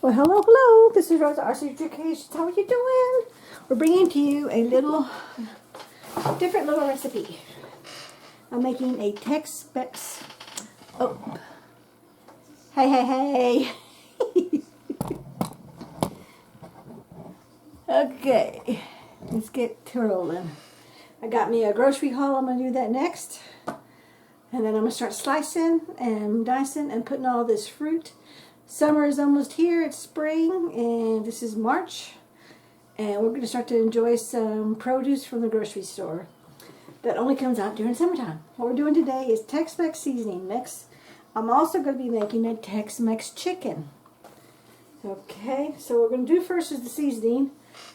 Well, hello, hello. This is Rosa, rcgkreations. How are you doing? We're bringing to you a different little recipe. I'm making a Tex-Mex. Oh, hey. Okay, let's get to rolling. I got me a grocery haul. I'm gonna do that next, and then I'm gonna start slicing and dicing and putting all this fruit. Summer is almost here. It's spring, and this is March. And we're going to start to enjoy some produce from the grocery store that only comes out during summertime. What we're doing today is Tex-Mex Seasoning mix. I'm also going to be making a Tex-Mex chicken. Okay, so what we're going to do first is the seasoning.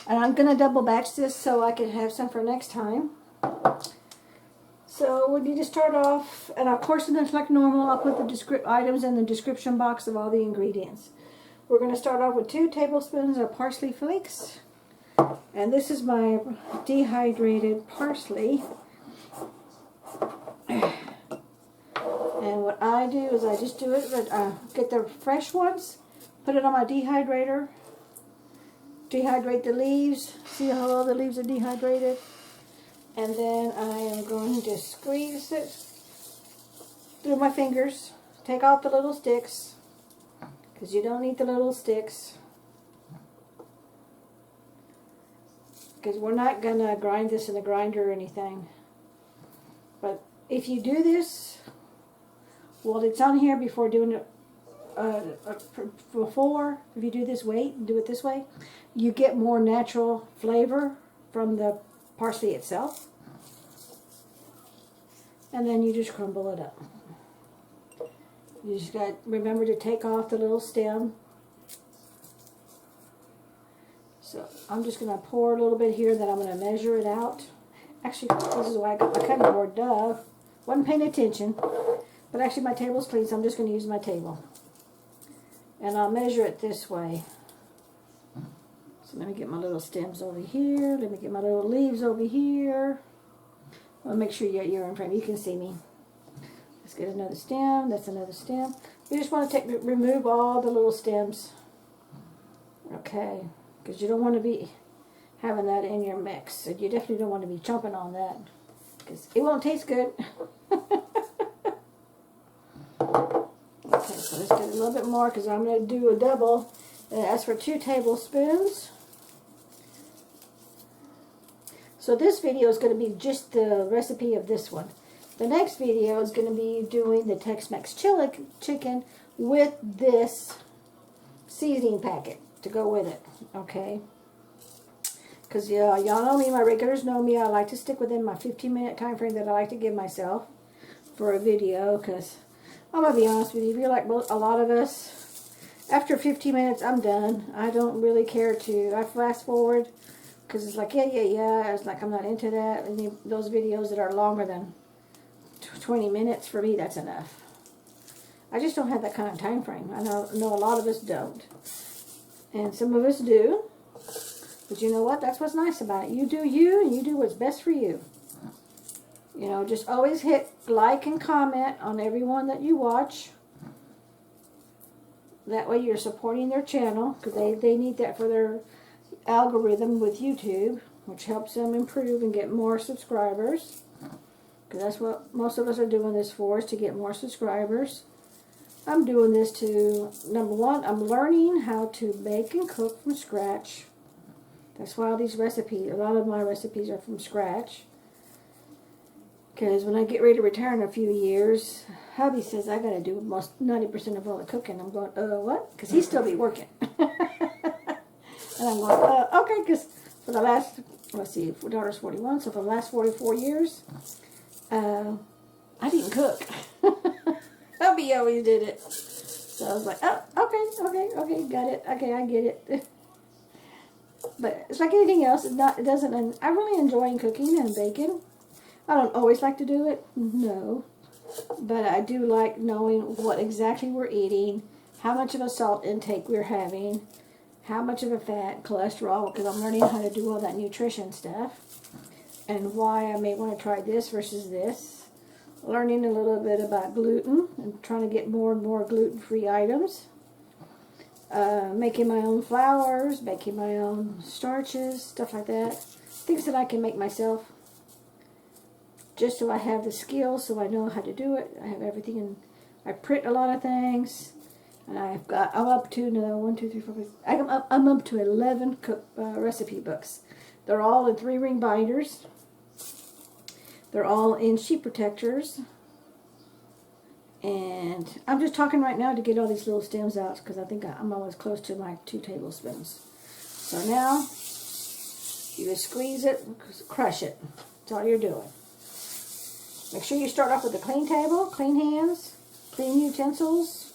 And I'm going to double batch this so I can have some for next time. So we need to start off, and of course, like normal, I'll put the items in the description box of all the ingredients. We're going to start off with 2 tablespoons of parsley flakes. And this is my dehydrated parsley. And what I do is I just do it, get the fresh ones, put it on my dehydrator, dehydrate the leaves, see how all the leaves are dehydrated. And then I am going to squeeze it through my fingers, take off the little sticks, because you don't need the little sticks. Because we're not going to grind this in a grinder or anything. But if you do this, well, it's on here before doing it, if you do this do it this way, you get more natural flavor from the parsley itself. And then you just crumble it up. You just got to remember to take off the little stem. So I'm just going to pour a little bit here, then I'm going to measure it out. Actually, this is why I got my cutting board. Duh. Wasn't paying attention. But actually my table's clean, so I'm just going to use my table. And I'll measure it this way. So let me get my little stems over here. Let me get my little leaves over here. I'll make sure you're in frame. You can see me. Let's get another stem. That's another stem. You just want to remove all the little stems. Okay. Because you don't want to be having that in your mix. And you definitely don't want to be chomping on that. Because it won't taste good. Okay, so let's get a little bit more because I'm going to do a double. That's for 2 tablespoons. So this video is going to be just the recipe of this one. The next video is going to be doing the Tex-Mex chicken with this seasoning packet to go with it. Okay? Because y'all know me, my regulars know me. I like to stick within my 15-minute time frame that I like to give myself for a video. Because I'm going to be honest with you, if you're like a lot of us, after 15 minutes, I'm done. I don't really care to. I fast forward. Because it's like, yeah. It's like, I'm not into that. And those videos that are longer than 20 minutes, for me, that's enough. I just don't have that kind of time frame. I know a lot of us don't. And some of us do. But you know what? That's what's nice about it. You do you, and you do what's best for you. You know, just always hit like and comment on everyone that you watch. That way you're supporting their channel. Because they need that for their algorithm with YouTube, which helps them improve and get more subscribers, because that's what most of us are doing this for, is to get more subscribers. I'm doing this to, number one, I'm learning how to bake and cook from scratch. That's why all these recipes, a lot of my recipes are from scratch, because when I get ready to retire in a few years, hubby says I gotta do most 90% of all the cooking. I'm going, what? Because he still be working. And I'm going, okay, because for the last, let's see, my daughter's 41, so for the last 44 years, I didn't cook. Hubby always did it. So I was like, okay, got it. Okay, I get it. But it's like anything else. I really enjoy cooking and baking. I don't always like to do it, no. But I do like knowing what exactly we're eating, how much of a salt intake we're having, how much of a fat, cholesterol, because I'm learning how to do all that nutrition stuff, and why I may want to try this versus this. Learning a little bit about gluten and trying to get more and more gluten-free items. making my own flours, making my own starches, stuff like that. Things that I can make myself. Just so I have the skills, so I know how to do it. I have everything, and I print a lot of things. And I'm up to, no, 1, 2, 3, 4, 5, I'm up to 11 recipe books. They're all in 3-ring binders. They're all in sheet protectors. And I'm just talking right now to get all these little stems out because I think I'm almost close to my 2 tablespoons. So now, you just squeeze it, crush it. That's all you're doing. Make sure you start off with a clean table, clean hands, clean utensils,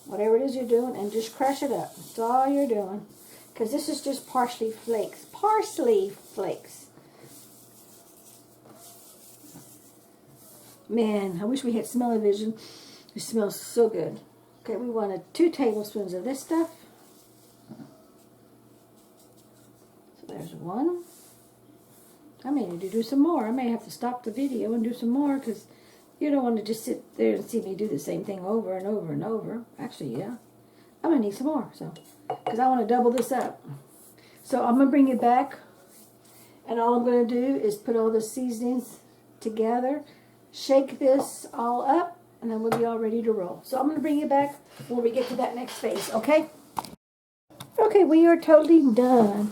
whatever it is you're doing, and just crush it up. That's all you're doing. Because this is just parsley flakes. Parsley flakes. Man, I wish we had smell-o-vision. It smells so good. Okay, we wanted 2 tablespoons of this stuff. So there's 1. I may need to do some more. I may have to stop the video and do some more because you don't want to just sit there and see me do the same thing over and over and over. Actually, yeah. I'm going to need some more. So, because I want to double this up. So I'm going to bring it back. And all I'm going to do is put all the seasonings together. Shake this all up. And then we'll be all ready to roll. So I'm going to bring it back when we get to that next phase. Okay? Okay, we are totally done.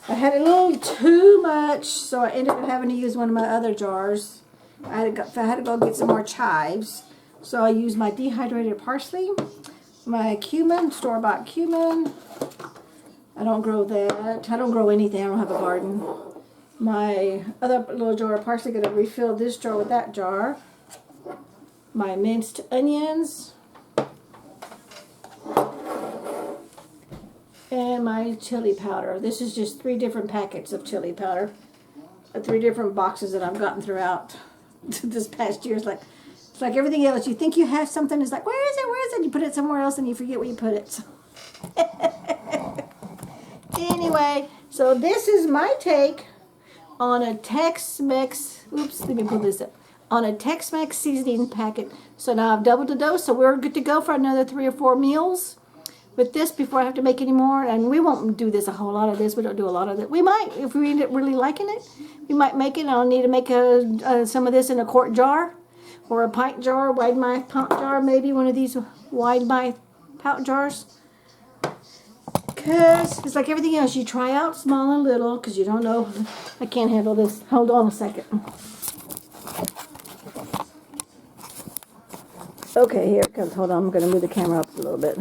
I had a little too much, so I ended up having to use one of my other jars. I had to go get some more chives. So I used my dehydrated parsley, my cumin, store-bought cumin. I don't grow that. I don't grow anything. I don't have a garden. My other little jar of parsley, going to refill this jar with that jar. My minced onions. And my chili powder. This is just 3 different packets of chili powder. 3 different boxes that I've gotten throughout this past year. It's like everything else. You think you have something, it's like, where is it? Where is it? You put it somewhere else and you forget where you put it. Anyway, so this is my take on a Tex-Mex, oops, let me pull this up. On a Tex-Mex seasoning packet. So now I've doubled the dose, so we're good to go for another 3 or 4 meals. With this before I have to make any more, and we won't do this a whole lot of this. We don't do a lot of it. We might, if we end up really liking it, we might make it. I'll need to make some of this in a quart jar or a pint jar, wide mouth pint jar, maybe one of these wide mouth pint jars. Because it's like everything else, you try out small and little because you don't know. I can't handle this. Hold on a second. Okay, here it comes. Hold on, I'm going to move the camera up a little bit.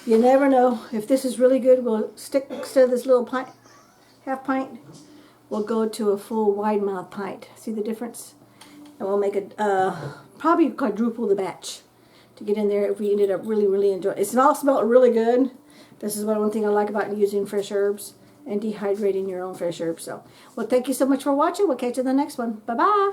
You never know. If this is really good, we'll stick, instead of this little pint, half pint, we'll go to a full wide mouth pint. See the difference? And we'll make it, probably quadruple the batch to get in there if we ended up really enjoying it. It's all smelled really good. This is one thing I like about using fresh herbs and dehydrating your own fresh herbs. So, well, thank you so much for watching. We'll catch you in the next one. Bye-bye.